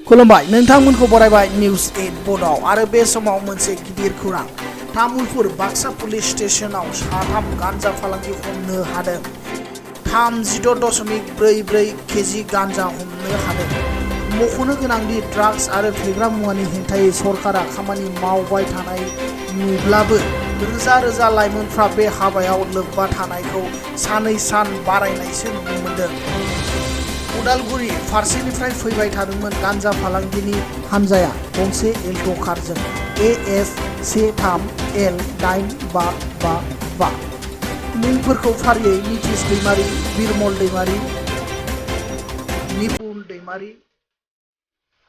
खुलुमबाय नोंथांमोनखौ बरायबाय निउज 8 बर्डआव आरो बे समाव मोनसे गिदिर खौरां तामुलपुर बाक्सा पुलिस स्टेशनाव साथाम गान्जा फालांगि हमनो हादों 36.44 केजि गान्जा हमनो हादों मख'नो गोनांदि ड्राग्स आरो फेग्रा मुवानि हेंथायै सरकारा खामानि मावबाय थानाय नुब्लाबो रोजा रोजा लाइमोनफ्रा बे हाबायाव लोब्बा थानायखौ सानै सान बारायनायसो नुनो मोन्दों उदालगुरि फारसेनिफ्राय फैबाय थादोंमोन गान्जा फालांगिनि हानजाया गंसे एल्ट' कारजों AS 13L8555 मुंफोरखौ फारियै नितिश दैमारि बिरमल दैमारि निपुन दैमारि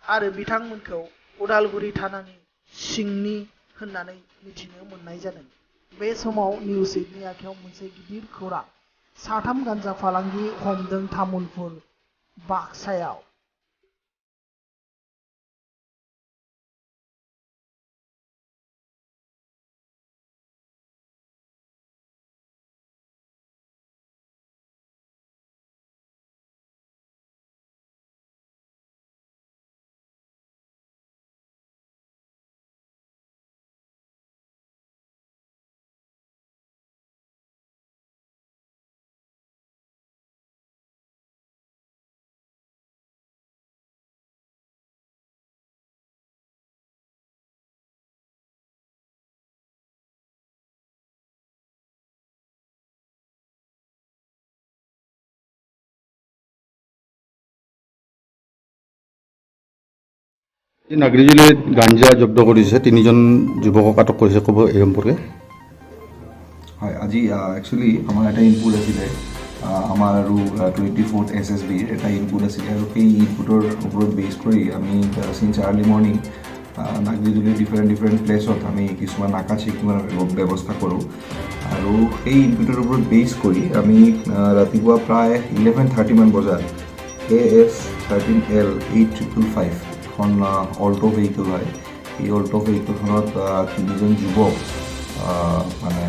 आरो बिथांमोनखौ उदालगुरि थानानि सिंनि होननानै मिथिनो मोननाय जादों बे समाव निउज 8 नि आखायाव मोनसे गिदिर खौरां साथाम गान्जा फालांगि हमदों तामुलपुर बाक्सायाव নাগৰিজুলিত গাঞ্জা জব্দ কৰিছে তিনিজন যুৱকক আটক কৰিছে ক'ব এই সম্পৰ্কে হয় আজি একচুৱেলি আমাৰ এটা ইনপুট আছিলে আমাৰ আৰু 24th SSBৰ এটা ইনপুট আছিলে আৰু সেই ইনপুটৰ ওপৰত বেছ কৰি আমি চিন্স আৰ্লি মৰ্ণিং নাগৰিজুলিৰ ডিফাৰেণ্ট প্লেচত আমি কিছুমান নাকা চেকিঙৰ ব্যৱস্থা কৰোঁ আৰু সেই ইনপুটৰ ওপৰত বেছ কৰি আমি ৰাতিপুৱা প্ৰায় 11:30 মান বজাত AS 13L8555 এখন অল্টো ভেহিকল হয় এই অল্টো ভেহিকলখনত তিনিজন যুৱক মানে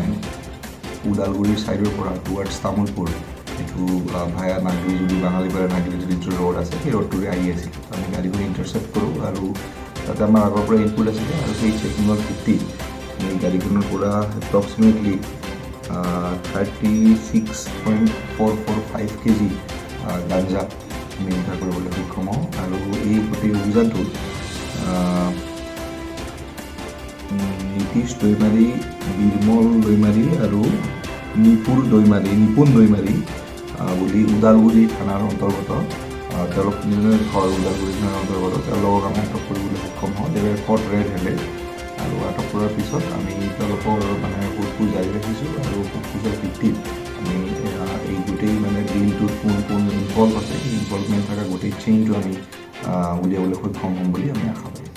উদালগুৰিৰ ছাইডৰ পৰা টুৱাৰ্ডছ তামুলপুৰ এইটো ভায়া নাগৰিজুলি বাঙালীপাৰা নাগৰিজুলি যিটো ৰোড আছে সেই ৰোডটোৰে আহি আছিল আমি গাড়ীখন ইণ্টাৰচেপ্ট কৰোঁ আৰু তাতে আমাৰ আগৰ পৰা ইনপুট আছিলে আৰু সেই চেকিঙৰ ভিত্তিত আমি গাড়ীখনৰ পৰা এপ্ৰক্সিমেটলি 36.445 কেজি গাঞ্জা আমি উদ্ধাৰ কৰিবলৈ সক্ষম হওঁ আৰু এই গোটেই অভিযানটোত নীতিশ দৈমাৰী বিৰমল দৈমাৰী আৰু নিপুন দৈমাৰী বুলি ওদালগুৰি থানাৰ অন্তৰ্গত তেওঁলোক ঘৰ ওদালগুৰি থানাৰ অন্তৰ্গত তেওঁলোকক আমি আটক কৰিবলৈ সক্ষম হওঁ তেওঁলোকে কট ৰেড হেণ্ডেড আৰু আটক কৰাৰ পিছত আমি তেওঁলোকৰ মানে সোধপোছ জাৰি ৰাখিছোঁ আৰু সোধপোছৰ ভিত্তিত আমি এই গোটেই মানে ডিলটোত কোন ইনভলভ আছে এই ইনভলভমেণ্ট থকা গোটেই চেইনটো আমি উলিয়াবলৈ সক্ষম হ'ম বুলি আমি আশা কৰোঁ